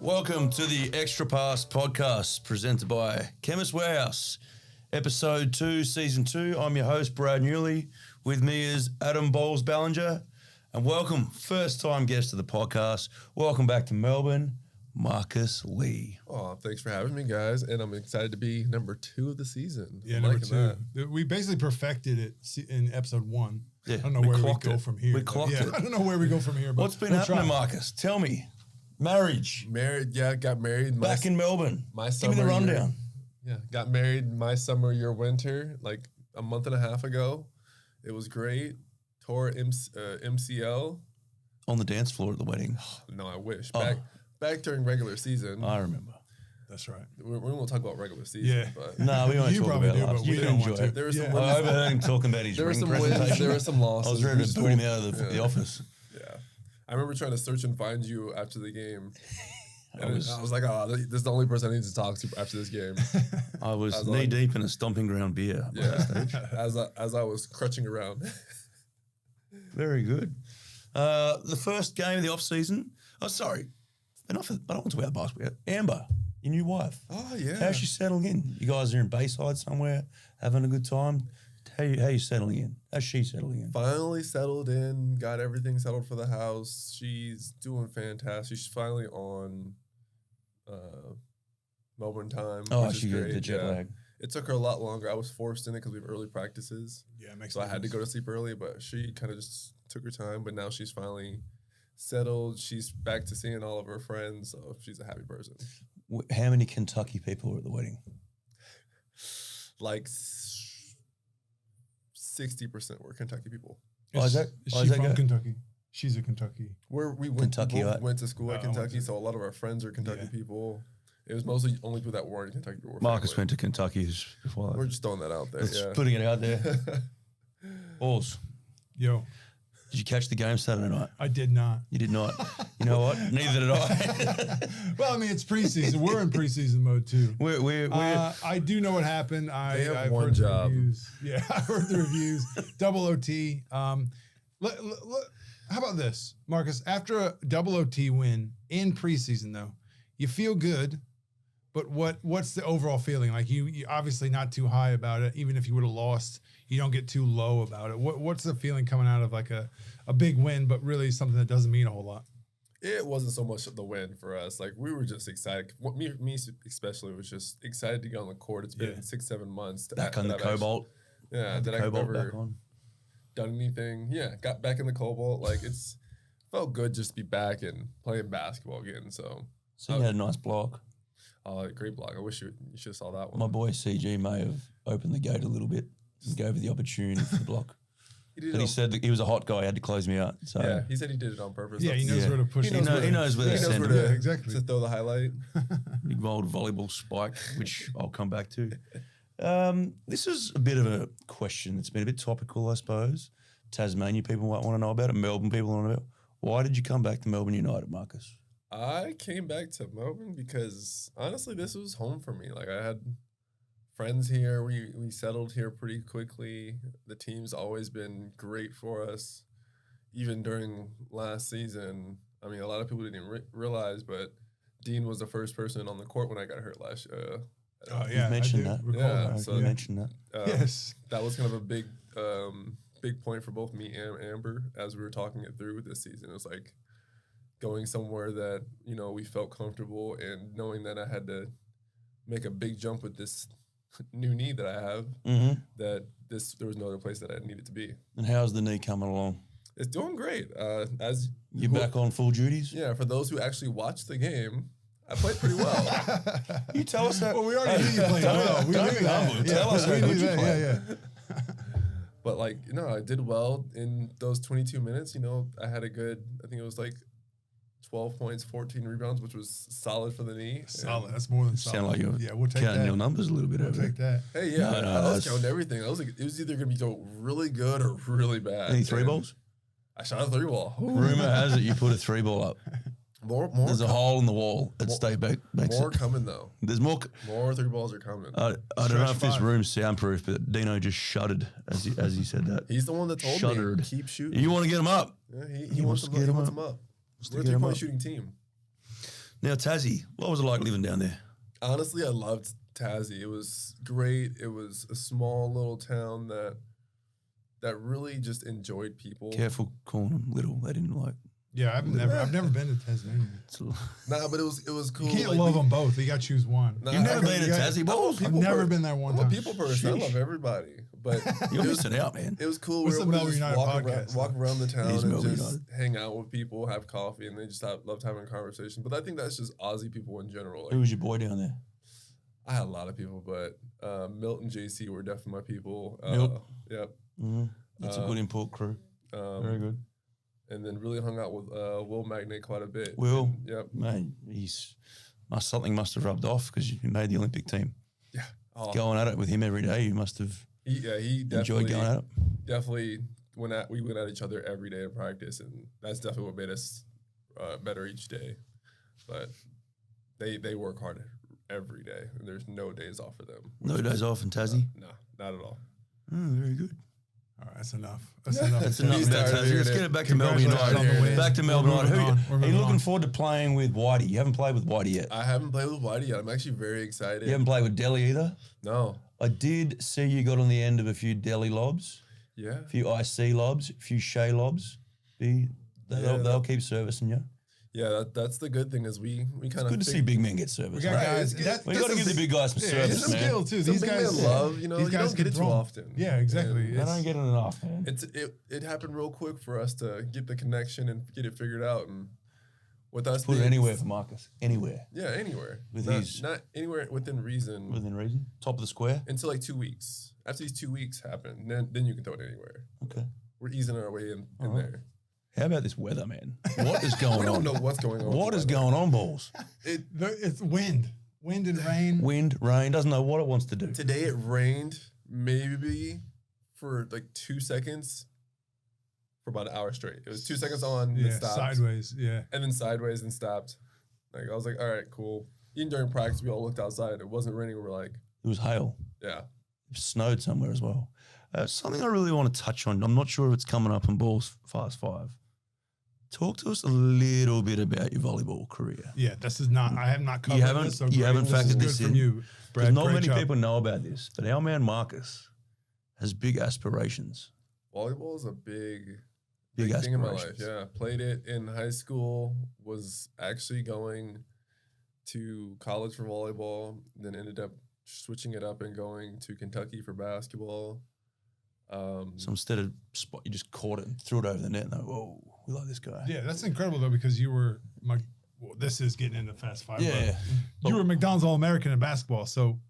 Welcome to the Extra Pass podcast presented by Chemist Warehouse, Ep.2, Season 2. I'm your host, Brad Newley. With me is Adam Bowles-Ballinger. And welcome, first-time guest of the podcast. Welcome back to Melbourne, Marcus Lee. Oh, thanks for having me, guys. And I'm excited to be number 2 of the season. Yeah, number 2. We basically perfected it in episode 1. Yeah, I don't know where we go from here. We clocked it. I don't know where we go from here. But What's been happening, Marcus? Tell me. Marriage. Got married. Back in Melbourne. My Give summer me the rundown. Got married my summer, year, winter, like a month and a half ago. It was great. Tore MCL. On the dance floor at the wedding. No, I wish. Back during regular season. I remember. That's right. We're going to talk about regular season. Yeah. But No, we won't You talk probably about do, it. but You we don't enjoy want to. it. there were some Yeah. I wins. overheard him talking about his There were ring some wins. presentation. There were some losses. I was ready to boot him out of the office. Yeah. I remember trying to search and find you after the game. I was like, oh, this is the only person I need to talk to after this game. I was knee deep in a stomping ground beer. Yeah, as I was crutching around. Very good. The first game of the off season. Oh, sorry. I don't want to talk about basketball. Amber, your new wife. Oh yeah. How's she settling in? You guys are in Bayside somewhere, having a good time. How you settling in? How's she settling in? Finally settled in, got everything settled for the house. She's doing fantastic. She's finally on Melbourne time. Oh, which she is got great. the jet lag. It took her a lot longer. I was forced in it because we have early practices. Yeah, it makes So I had to go to sleep early, but she kind of just took her time. But now she's finally settled. She's back to seeing all of her friends. So she's a happy person. How many Kentucky people were at the wedding? Like 60% were Kentucky people. Is she Isaac from go? Kentucky? She's a Kentucky. We Kentucky, both went to school at Kentucky, okay. so a lot of our friends are Kentucky people. It was mostly only people that weren't in Kentucky. Were Marcus family. went to Kentucky before that. We're just throwing that out there. Just Yeah. putting it out there. Balls. Yo, Did you catch the game Saturday night? I did not. You did not. You know what? Neither did I. Well, I mean, it's preseason. We're in preseason mode too. We're I do know what happened. They have I've one heard the job. reviews. Yeah, I heard the reviews. Double OT. How about this, Marcus? After a double OT win in preseason, though, you feel good. But what's the overall feeling? Like you obviously not too high about it. Even if you would have lost, you don't get too low about it. What's the feeling coming out of like a big win, but really something that doesn't mean a whole lot? It wasn't so much the win for us. Like we were just excited. Me especially was just excited to get on the court. It's been 6-7 months. back on the Cobalt. Did I Cobalt ever back on. done anything? Yeah, got back in the Cobalt. Like it's felt good just to be back and playing basketball again. So You had a nice block. great block. I wish you should have saw that one. My boy CG may have opened the gate a little bit and gave the opportunity for the block. He He said that he was a hot guy, he had to close me out. So yeah, he said he did it on purpose. Yeah, he That's- knows where to push. He knows where to send it. Yeah, exactly. To throw the highlight. Big old volleyball spike, which I'll come back to. This is a bit of a question that's been a bit topical, I suppose. Tasmania people might want to know about it. Melbourne people want to know about it. Why did you come back to Melbourne United, Marcus? I came back to Melbourne because honestly, this was home for me. Like I had friends here. We settled here pretty quickly. The team's always been great for us. Even during last season, I mean, a lot of people didn't realize, but Dean was the first person on the court when I got hurt last year. Oh yeah, You mentioned I that. do recall Yeah, that. so You mentioned that. Yes. That was kind of a big point for both me and Amber as we were talking it through this season. It was like going somewhere that, we felt comfortable and knowing that I had to make a big jump with this new knee that I have, that there was no other place that I needed to be. And how's the knee coming along? It's doing great. You back on full duties? Yeah, for those who actually watched the game, I played pretty well. You tell us that. Well, we already knew you played well. We Don't knew be that. humble. Yeah, Tell us we how knew good you that. played. Yeah. But I did well in those 22 minutes. I had I think it was like 12 points, 14 rebounds, which was solid for the knee. Solid. That's more than solid. Sound like you're we'll take counting that. your numbers a little bit We'll over there. take that. Hey, yeah, No, I was that's- counting everything. I was like, it was either going to be really good or really bad. Any three And balls? I shot a 3-ball. Rumor has it you put a 3-ball up. More There's a hole in the wall at More- State Bank. more coming, though. There's more. More 3-balls are coming. I don't know if this five. room's soundproof, but Dino just shuddered as he said that. He's the one that told Shuddered. me, keep shooting. You want to get him up. Yeah, he He wants wants to to get him wants up. him up. to We're a get him 3-point up. shooting team. Now, Tassie, what was it like living down there? Honestly, I loved Tassie. It was great. It was a small little town that really just enjoyed people. Careful calling them little. They didn't like. Yeah, I've never been to Tasmania. Nah, but it was cool. You can't love them both. You got to choose one. Nah, You've never been to Tassie, Balls? I've never been there one I'm time. a people person. I love everybody. But You're missing out, man. it was cool. What's We the were able to Melbourne just United podcast? walk around the town It is and Melbourne just United. hang out with people, have coffee, and they just loved having a conversation. But I think that's just Aussie people in general. Like, Who was your boy down there? I had a lot of people, but Milt and JC were definitely my people. Milt? Yep. Mm-hmm. That's a good import crew. Very good. And then really hung out with Will Magnate quite a bit. Will? And, yep. Man, something must have rubbed off because you made the Olympic team. Yeah. Oh, Going at it with him every day, you must have he definitely enjoyed going at it. Definitely we went at each other every day in practice, and that's definitely what made us better each day. But they work hard every day, and there's no days off for them. No days off in Tassie? No, not at all. Very good. All right, that's enough. That's enough. That's enough He's about tired of Tassie. hearing Let's it. get it back to Melbourne Congratulations on the United. win. Back to Melbourne We're United. moving on. We're Are you moving looking on. forward to playing with Whitey? You haven't played with Whitey yet. I haven't played with Whitey yet. I'm actually very excited. You haven't played with Delhi either? No. I did see you got on the end of a few Delhi lobs, Yeah. a few IC lobs, a few Shea lobs. They'll keep servicing you. Yeah, that's the good thing is we kind It's of good to see big men get service. We got right? guys. it's good. that- We that's got to give a- the big guys some yeah, service, it's a man. skill too. Some These big guys men love, you know, these you guys don't get can it too throw 'em. often. Yeah, exactly. And I don't get it enough, man. it happened real quick for us to get the connection and get it figured out, and with us Put it being- anywhere for Marcus. Anywhere. Yeah, anywhere. With not, his- not anywhere within reason. Within reason. Top of the square. Until like 2 weeks. After these 2 weeks happen, then you can throw it anywhere. Okay. We're easing our way in Uh-huh. there. How about this weather, man? What is going We on? don't know what's going on. What is going on, balls? It's wind and rain. Wind, rain, doesn't know what it wants to do. Today it rained maybe for like 2 seconds for about an hour straight. It was 2 seconds on, then Yeah, stopped, sideways. Yeah. and then sideways and stopped. Like I was like, all right, cool. Even during practice, we all looked outside. It wasn't raining. We're like, It was hail. yeah. It snowed somewhere as well. Something I really want to touch on. I'm not sure if it's coming up in Balls Fast 5. Talk to us a little bit about your volleyball career. Yeah, this is not. I have not covered haven't- this. So you great. haven't This is factored good this from in. you, Because Brad. not Great many job. people know about this, but our man Marcus has big aspirations. Volleyball is a big Big thing in my life. aspirations. Yeah, played it in high school. Was actually going to college for volleyball. Then ended up switching it up and going to Kentucky for basketball. So instead of spot, you just caught it and threw it over the net and they're, whoa, we like this guy. Yeah, that's incredible though because you were well, this is getting into Fast 5. Yeah. but you were McDonald's All-American in basketball, so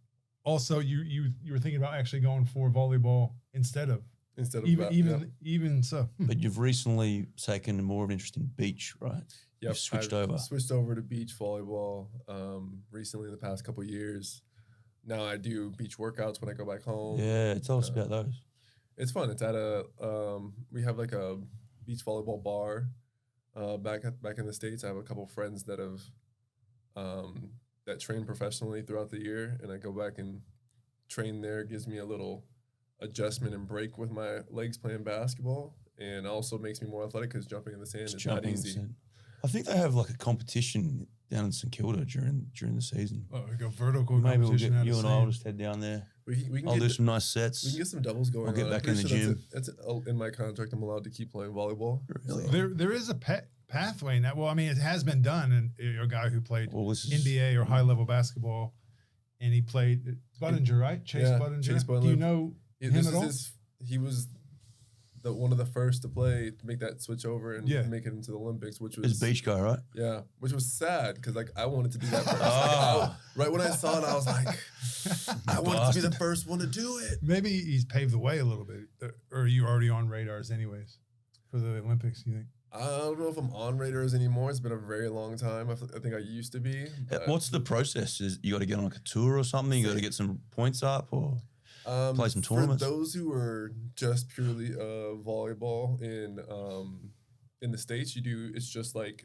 also you were thinking about actually going for volleyball instead of Instead of even so. But you've recently taken more of an interest in beach, right? Yep, You've switched I've over. Switched over to beach volleyball recently in the past couple years. Now I do beach workouts when I go back home. Yeah, tell us about those. It's fun. It's at a we have like a beach volleyball bar back in the States. I have a couple of friends that have that train professionally throughout the year, and I go back and train there. It gives me a little adjustment and break with my legs playing basketball, and also makes me more athletic because jumping in the sand is not easy. I think they have like a competition down in St Kilda during the season. Oh, we go vertical Maybe we'll competition get out you of and I'll sand. just head down there. We can I'll get do some nice sets. we can get some doubles going. I'll get on. back I'm in the pretty sure gym. That's in my contract. I'm allowed to keep playing volleyball. Really? There is a pathway now. Well, I mean, it has been done, and you're a guy who played Well, this is NBA or high level basketball, and he played Budinger, right? Chase Yeah, Budinger. Chase Do Budinger. you know him This at is all? he was one of the first to make that switch over and Yeah. make it into the Olympics, which his was beach guy, right? yeah, which was sad because like I wanted to be that first. Oh. Right when I saw it, I was like, I wanted to be the Bastard. first one to do it. Maybe he's paved the way a little bit, or are you already on radars anyways for the Olympics? You think? I don't know if I'm on radars anymore. It's been a very long time. I think I used to be. but, What's the process? Is you got to get on like a tour or something? You got to get some points up, or play some tournaments? For those who are just purely volleyball in the States, it's just like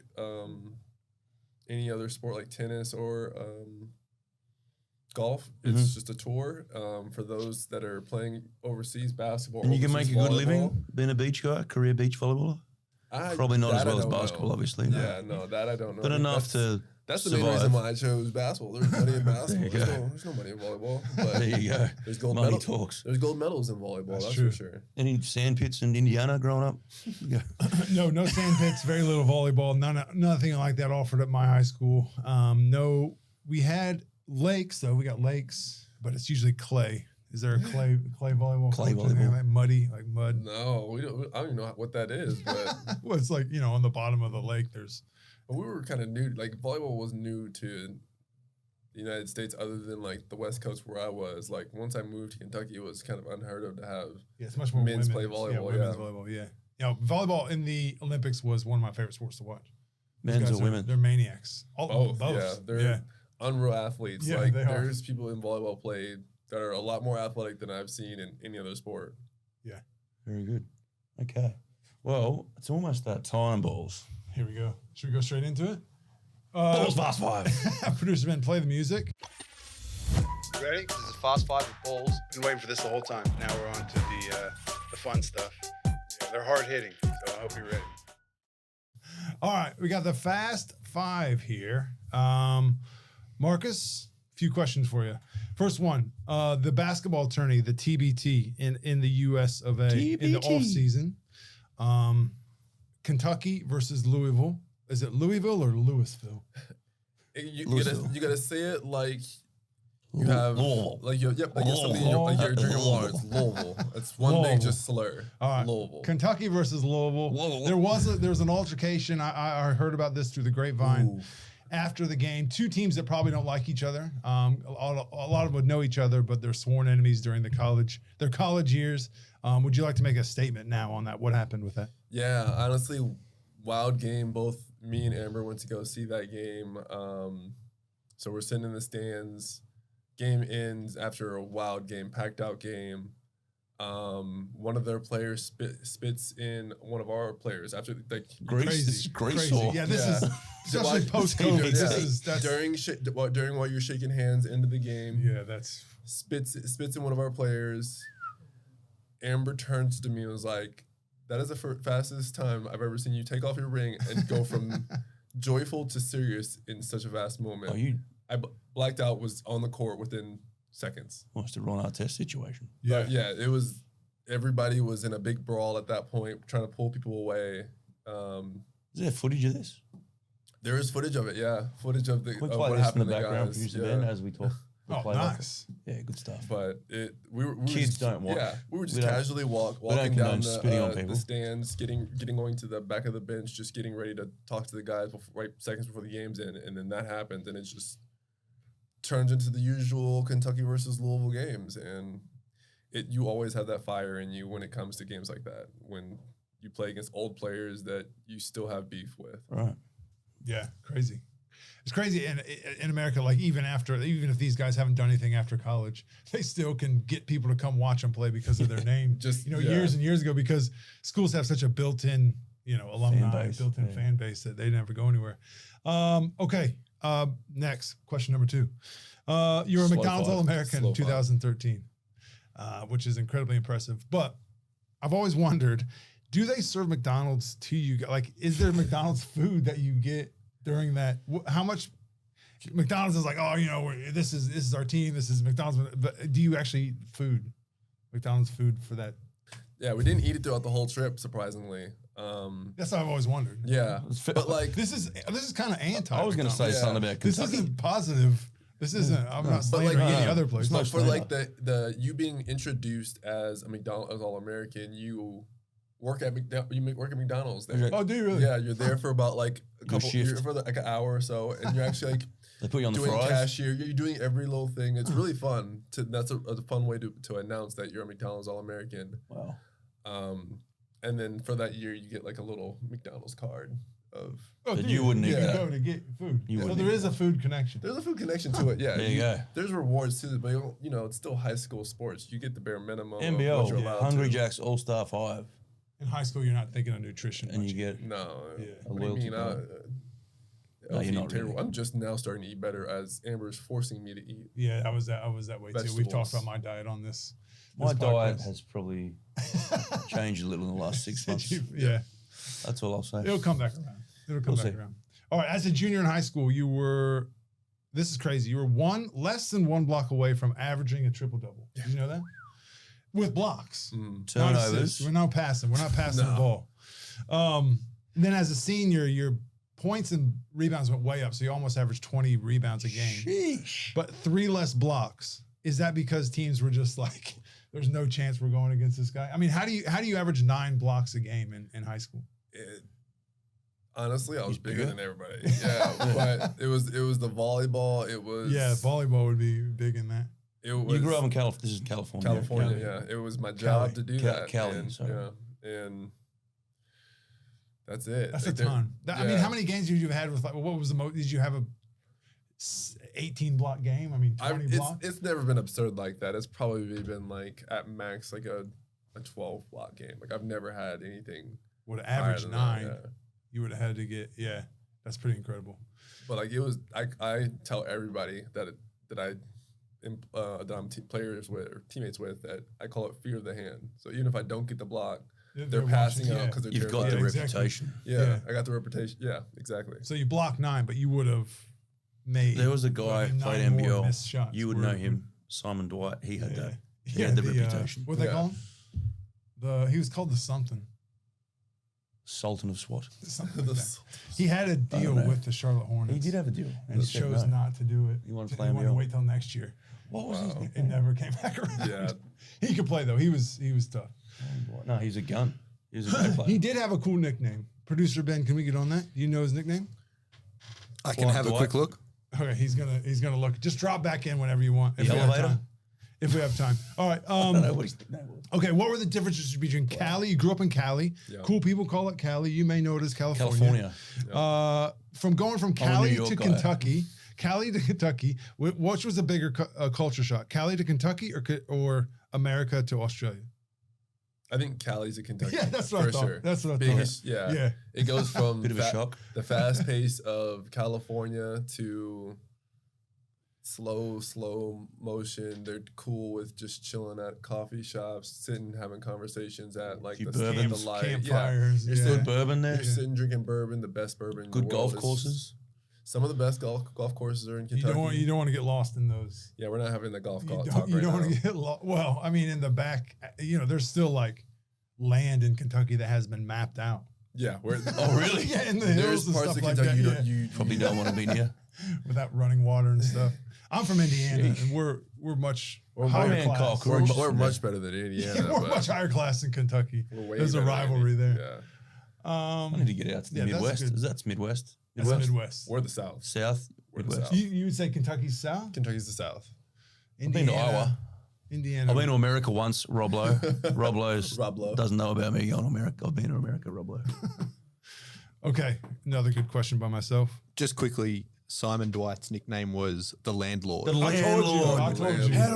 any other sport like tennis or golf. It's Mhm. just a tour. For those that are playing overseas basketball, and you can make a overseas good living volleyball, being a beach guy, career beach volleyballer. Probably not as that I well as don't know. basketball, obviously. Yeah, no, that I don't know. But enough That's- to That's the main survive. reason why I chose basketball. There's money in basketball. There you There's no money in volleyball. But There you go. there's gold Money medals. talks. There's gold medals in volleyball. That's That's true. for sure. Any sand pits in Indiana growing up? Yeah. No sand pits, very little volleyball, nothing like that offered at my high school. No, we had lakes though. We got lakes, but it's usually clay. Is there a clay volleyball? Clay court or anything volleyball. like muddy, like mud? No, we don't. I don't even know what that is. But Well, it's like, on the bottom of the lake, there's. we were kind of new. Like volleyball was new to the United States, other than like the West Coast where I was. Like once I moved to Kentucky, it was kind of unheard of to have. Yeah, it's much more Men's women's. play volleyball, women's yeah. volleyball, yeah. Volleyball in the Olympics was one of my favorite sports to watch. These Men's guys or women? They're maniacs. Both. Yeah, they're unreal athletes. Yeah, like they are. there's people in volleyball play that are a lot more athletic than I've seen in any other sport. Very good. Okay. Well, it's almost that time, Balls. Here we go. Should we go straight into it? Balls Fast 5. Producer Ben, play the music. Ready? This is Fast Five with Balls. Been waiting for this the whole time. Now we're on to the fun stuff. Yeah, they're hard hitting, so I hope you're ready. All right, we got the Fast Five here. Marcus, a few questions for you. First one, the basketball tourney, the TBT in the US of A in the TBT. off season. Kentucky versus Louisville. Is it Louisville or Louisville? You Louisville. gotta say it like you have Louisville. like you're something like you're drinking water. It's Louisville. It's one Louisville. big just slur. All right. Louisville. Kentucky versus Louisville. Louisville. There was an altercation. I heard about this through the grapevine. Ooh. After the game, two teams that probably don't like each other. A lot of them would know each other, but they're sworn enemies during their college years. Would you like to make a statement now on that? What happened with that? Yeah, honestly, wild game. Both me and Amber went to go see that game. So we're sitting in the stands. Game ends after a wild game, packed out game. One of their players spits in one of our players after like Grease. This is Grease. Crazy. Or, Yeah, this is especially Like, post COVID. yeah, during while you're shaking hands into the game. Yeah, that's Spits in one of our players. Amber turns to me and was like, "That is the fastest time I've ever seen you take off your ring and go from joyful to serious in such a fast moment." Oh, you I blacked out, was on the court within seconds. almost a Ron Artest situation. But yeah, it was. Everybody was in a big brawl at that point, trying to pull people away. Is there footage of this? There is footage of it. Yeah, footage of the Can we of play what this in happened the to the background, guys. producer Yeah. Ben, as we talk? We'll oh play that. nice. Yeah, good stuff. But we were Kids just, don't watch. Yeah, we were just We don't- casually walking don't down condone spitting on the people. stands, getting going to the back of the bench, just getting ready to talk to the guys right seconds before the game's in, and then that happens, and it just turns into the usual Kentucky versus Louisville games, and you always have that fire in you when it comes to games like that, when you play against old players that you still have beef with. Right. Yeah, crazy. It's crazy in America. Like even if these guys haven't done anything after college, they still can get people to come watch them play because of their name. Just Years and years ago, because schools have such a built-in, alumni, base, built-in yeah. fan base that they never go anywhere. Okay. Next question number 2. You're a Slow McDonald's five. All-American Slow in 2013, which is incredibly impressive. But I've always wondered, do they serve McDonald's to you? Like, is there McDonald's food that you get during that? How much McDonald's is like, oh, this is our team. This is McDonald's. But do you actually eat McDonald's food for that? Yeah, we didn't eat it throughout the whole trip, surprisingly. That's what I've always wondered. Yeah, but like This is kind of anti. I was going to say Yeah. something about This Kentucky. isn't positive. This isn't. I'm not But slandering like, any yeah, other place. it's not but for slander. like the you being introduced as a McDonald's All-American, you work at McDonald's there. Okay. Oh, do you really? Yeah, you're there for about like a couple shift. you're for like an hour or so, and you're actually like They put you on the doing fries. cashier. You're doing every little thing. It's really fun. That's a fun way to announce that you're a McDonald's All-American. Wow. And then for that year, you get like a little McDonald's card of. Oh, But dude, you wouldn't you eat can that. go to get food. You So wouldn't there eat is a food connection. There's a food connection to it. Yeah, There you go. There's rewards too, but it's still high school sports. You get the bare minimum. of what NBL, you're allowed Hungry to. Jack's All-Star 5. In high school, you're not thinking of nutrition. And much. you get No. Yeah. What do you loyalty mean? card. I No, was you're eating not terrible. really. I'm just now starting to eat better as Amber's forcing me to eat. Yeah, I was that way too. We've talked Vegetables. about my diet on this. My this diet podcast. has probably changed a little in the last 6 months. Yeah, That's all I'll say. it'll come back around. It'll come We'll back see. around. All right, as a junior in high school, you were. This is crazy. You were less than one block away from averaging a triple-double. Did you know that? With blocks. Not Turnovers. assists. We're not passing. We're not passing the ball. Then as a senior, your points and rebounds went way up, so you almost averaged 20 rebounds a game. Sheesh. But 3 less blocks. Is that because teams were just like, there's no chance we're going against this guy? I mean, how do you average 9 blocks a game in high school? Honestly, I was He's bigger bigger? than everybody. Yeah, but it was the volleyball. It was Volleyball would be big in that. It was You grew up in California. This is California. California. Cali. Yeah, it was my Cali. job to do Cali, that. Cali, and, sorry. yeah, and that's it. That's Like, a there- ton. I mean, yeah. how many games did you have with like? What was the most? Did you have a 18 block game? I mean, 20 blocks. It's never been absurd like that. It's probably been like at max like a 12 block game. Like I've never had anything Would have higher averaged than 9. that, yeah. You would have had to get That's pretty incredible. But like it was, I tell everybody that I'm players with or teammates with that I call it fear of the hand. So even if I don't get the block, they're passing watching, out because they're You've got terrified. the exactly. reputation. Yeah, I got the reputation. Yeah, exactly. So you blocked 9, but you would have made. There was a guy who 9 played more NBL. missed shots. You would Where- know him, Simon Dwight. He had Yeah. that. He had the reputation. What they Yeah. call him? He was called the something. Sultan of SWAT. Something like that. He had a deal know. with the Charlotte Hornets. He did have a deal. and He said chose no. not to do it. He wanted to He play wanted to NBL. wait till next year. What was his Wow. name? It never came back around. Yeah. He could play though. He was tough. No, he's a gun. He was a great player. He did have a cool nickname. Producer Ben, can we get on that? Do you know his nickname? I can Well, have a Dwight. quick look. Okay, he's gonna look. Just drop back in whenever you want. If The we have elevator? time. If we have time. All right. I don't know what his nickname was. Okay, what were the differences between Cali? You grew up in Cali. Yeah. Cool people call it Cali. You may know it as California. California. From going from I'm a New Cali York to guy. Kentucky, which was a bigger culture shock? Cali to Kentucky or America to Australia? I think Cali's a Kentucky. Yeah, that's what I for thought. sure. That's what I thought. Biggest, yeah. Yeah. It goes from Bit of a shock. the fast pace of California to slow motion. They're cool with just chilling at coffee shops, sitting, having conversations at like Few the bourbons, light. Campfires. You're Yeah. still Good bourbon there. You're sitting drinking bourbon, the best bourbon. in the Good world. golf It's- courses. Some of the best golf courses are in You Kentucky. don't want to get lost in those. Yeah, we're not having the golf You talk don't, right want now. to get lost. Well, I mean, in the back, there's still like land in Kentucky that has been mapped out. Yeah, we're Oh, really? Yeah, in the There's hills and parts stuff of like Kentucky that. you Probably don't want to be near. Without running water and stuff. I'm from Indiana, Sheesh. and we're much We're higher man class. cock. We're, Courage. we're much better than Indiana. We're but much higher class than Kentucky. we're way There's a better than rivalry there. Yeah, I need to get out to the Yeah, that's Midwest. good. That's Midwest. That's Midwest. we're the South. South. We're the Midwest. South. You would say Kentucky's south? Kentucky's the South. I've been to Iowa. Indiana. I've been to America once, Roblo. Roblo's Rob Lowe. doesn't know about me going to America. I've been to America, Roblo. Okay, another good question by myself. Just quickly, Simon Dwight's nickname was the landlord. The I told you. landlord. How do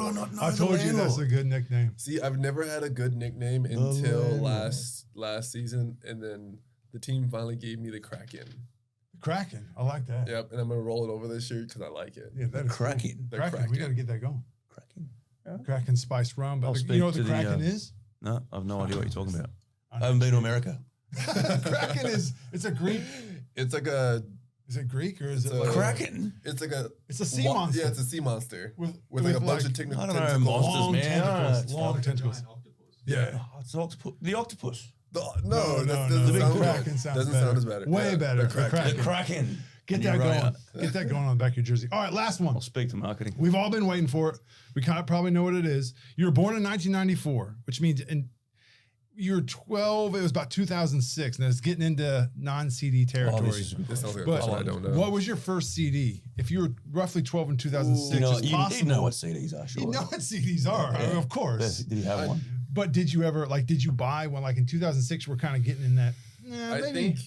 I not know I the told you that's landlord? a good nickname. See, I've never had a good nickname until landlord. last season, and then the team finally gave me the Kraken. Kraken. I like that. Yep, and I'm gonna roll it over this year because I like it. Yeah, that is cool. Cracking. The Kraken. We got to get that going. Cracking. Kraken spiced rum. But I'll you speak know what the to the, Kraken is? No, I've no idea what you're talking about. I I haven't know. been to America. Kraken it's a Greek. It's like a Is it Greek or is It's it a- like Kraken? it's like a It's a sea wa- monster. Yeah, it's a sea monster With- with like a with bunch like- of technical I don't know, tentacles. monsters, long man. tentacles? It's Long like tentacles. Yeah. Oh, it's an octopus. The octopus. No, that doesn't The big sound Kraken good. sounds Doesn't better. sound as better. Way Yeah, better. the The Kraken. The Kraken. Get And that you're right. going. Get that going on the back of your jersey. All right, last one. I'll speak to marketing. We've all been waiting for it. We kind of probably know what it is. You were born in 1994, which means you're 12. It was about 2006, and it's getting into non-CD territory. Oh, this is a good This sounds like a But question I don't know. what was your first CD? If you were roughly 12 in 2006, You know, it's you possible. know what CDs are, sure. You know what CDs are, Yeah. of course. Did he have one? But did you ever did you buy one in 2006? We're kind of getting in that. I Maybe. think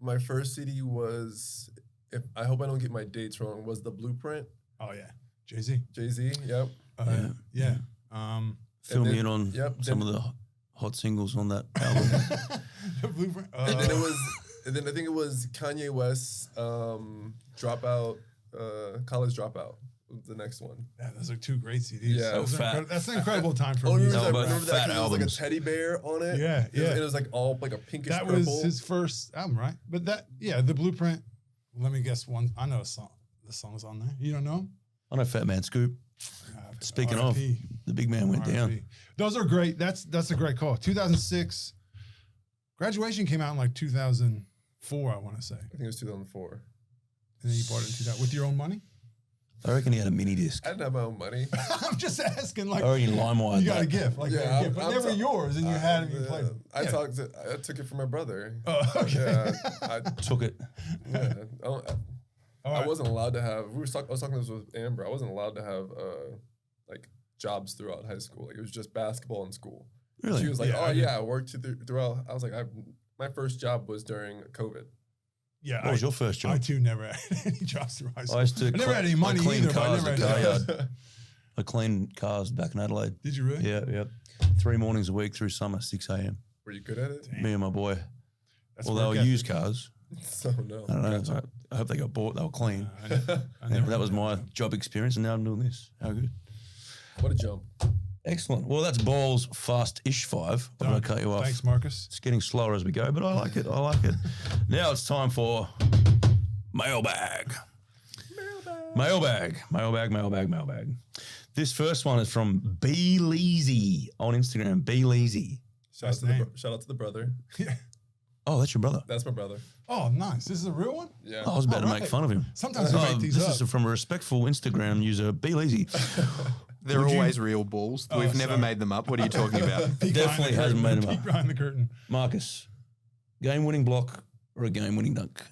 my first CD was, if I hope I don't get my dates wrong, was The Blueprint, Oh yeah, Jay-Z. Jay-Z. Yep. Yeah. Fill then- me in on yep, some then- of the hot singles on that album. The Blueprint. And then it was, and then I think it was Kanye West's Dropout, College Dropout was the next one. Yeah, those are two great CDs. Yeah. Those So are fat. that's an incredible time for Only music. reason I No, but remember that fat because it was like a albums. teddy bear on it. Yeah, It was, yeah. it was like all like a pinkish That purple. was his first album, right? But the Blueprint Let me guess one. I know a song. The song's on there. You don't know? I know Fat Man Scoop. Speaking of, RIP. the big man went RIP. down. Those are great. That's a great call. 2006. Graduation came out in like 2004, I want to say. I think it was 2004. And then you bought it in 2000 with your own money? I reckon he had a mini disc. I didn't have my own money. I'm just asking, like, I reckon LimeWire. you got a gift, like Yeah, a gift, but they were yours, and you had them, you played them. I took it from my brother. Yeah, I took it. Yeah, All I right. wasn't allowed to have. I was talking this with Amber. I wasn't allowed to have like jobs throughout high school. Like, it was just basketball and school. Really? She was like, Yeah, "Oh I yeah, I worked throughout." I was like, my first job was during COVID. Yeah, What was your first I job? too never had any jobs through high school. I used to never had any I money cleaned either, but I cars never at had car jobs. yard. I cleaned cars back in Adelaide. Did you really? Yeah. 3 mornings a week through summer, 6 a.m. Were you good at it? Damn. Me and my boy. That's Well, they work were ethic. used cars. So no. I don't know. I hope they got bought. They were clean. I never Yeah, did that was my job experience, and now I'm doing this. How good. What a jump. Excellent. Well, that's Balls fast-ish 5. I'm going to cut you off. Thanks, Marcus. It's getting slower as we go, but I like it. Now it's time for mailbag. Mailbag. This first one is from B Leezy on Instagram. B Leezy. Nice name. Shout out to the brother. Oh, that's your brother. That's my brother. Oh, nice. This is a real one? Yeah. I was about to make right. fun of him. Sometimes we make these This up. is from a respectful Instagram user, B Leezy. They're Would you- always real balls. Oh, We've never sorry. made them up. What are you talking about? Peek Definitely behind the hasn't curtain. made 'em Peek up. behind the curtain. Marcus, game-winning block or a game-winning dunk?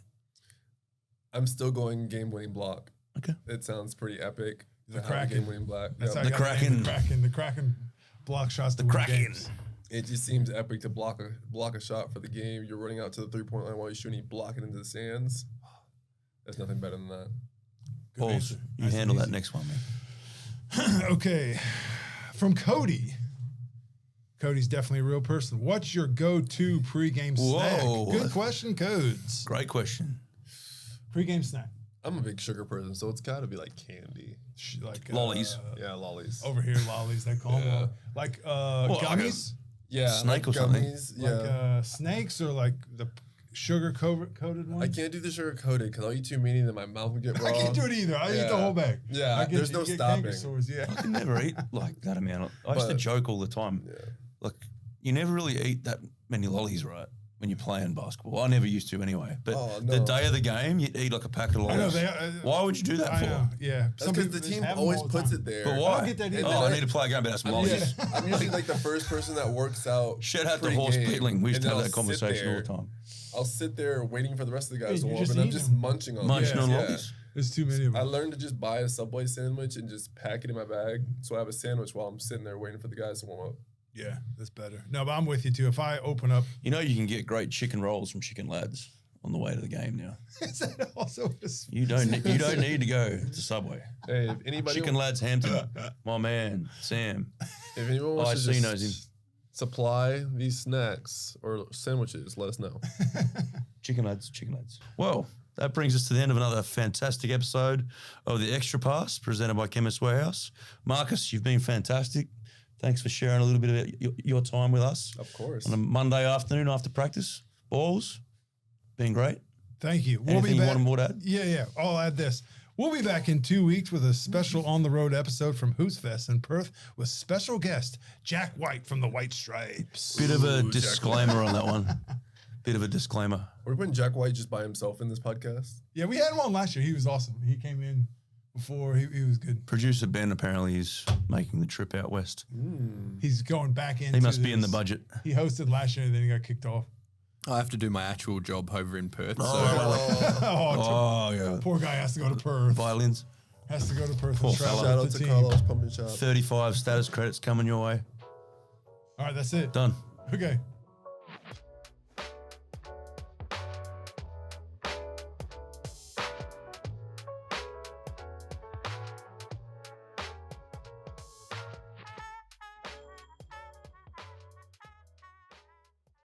I'm still going game-winning block. Okay. It sounds pretty epic. The Kraken. Game-winning block. That's Yeah. how I The got the name, Kraken. The Kraken block shots. The to win Kraken. games. It just seems epic to block a shot for the game. You're running out to the 3-point line while you're shooting, you block it into the sands. There's nothing better than that. Good Balls, answer. you Nice and handle that easy. next one, man. Okay. From Cody. Cody's definitely a real person. What's your go-to pregame snack? Whoa. Good question, Codes. Great question. Pregame snack. I'm a big sugar person, so it's got to be like candy. Like Lollies. Yeah, lollies. Over here, lollies. They call them Yeah. like like a gummies, Yeah, Snake like or something. gummies, Yeah. like snakes, or like the sugar coated one. I can't do the sugar coated because I'll eat too many and then my mouth would get raw. I can't do it either. I eat the Yeah. whole bag. Yeah, I get, there's you no get stopping. canker sores, yeah. I can never eat like that amount. I used to But- joke all the time. Yeah. Like, you never really eat that many lollies, right? When you're playing basketball. I never used to anyway. But Oh, the no. day of the game, you'd eat like a pack of I know lollies. they. Why would you do that I for? know. Yeah. That's because the team always puts it there. But why? I don't get that either. Oh, And I then need to play a game, but that's some I'm lollies. usually, I'm usually like the first person that works out. Shout out to Horse pre-game, Peeling. We used and to then have I'll that conversation sit all there. the time. I'll sit there waiting for the rest of the guys to Yeah, you warm up, just and I'm eat just them. munching on Munching them. on Yeah. lollies. There's too many of I them. learned to just buy a Subway sandwich and just pack it in my bag, so I have a sandwich while I'm sitting there waiting for the guys to warm up. Yeah, that's better. No, but I'm with you too. If I open up, You know you can get great chicken rolls from Chicken Lads on the way to the game now. is that also a You don't need to go to Subway. Hey, if anybody, Chicken Lads Hampton, my man Sam. if anyone wants I to see just knows him. supply these snacks or sandwiches, let us know. Chicken Lads. Well, that brings us to the end of another fantastic episode of the Extra Pass presented by Chemist Warehouse. Marcus, you've been fantastic. Thanks for sharing a little bit of your time with us Of course. on a Monday afternoon after practice. Balls, been great. thank you. We'll Anything be you back. want more to add? Yeah. I'll add this. We'll be back in 2 weeks with a special on the road episode from Hoots Fest in Perth with special guest Jack White from the White Stripes. Bit of a Ooh, Jack disclaimer on that one. Bit of a disclaimer. We're putting Jack White just by himself in this podcast. Yeah, we had him on last year. He was awesome. He came in before. He was good. Producer Ben apparently is making the trip out west. He's going back in. He must be in the budget. He hosted last year and then he got kicked off. I have to do my actual job over in Perth. So Oh, yeah. Poor guy has to go to Perth. Violins. Has to go to Perth Poor and travel fella. Shout out with the to team. Carlos Pumpkin Shop. 35 status credits coming your way. All right, that's it. Done. Okay.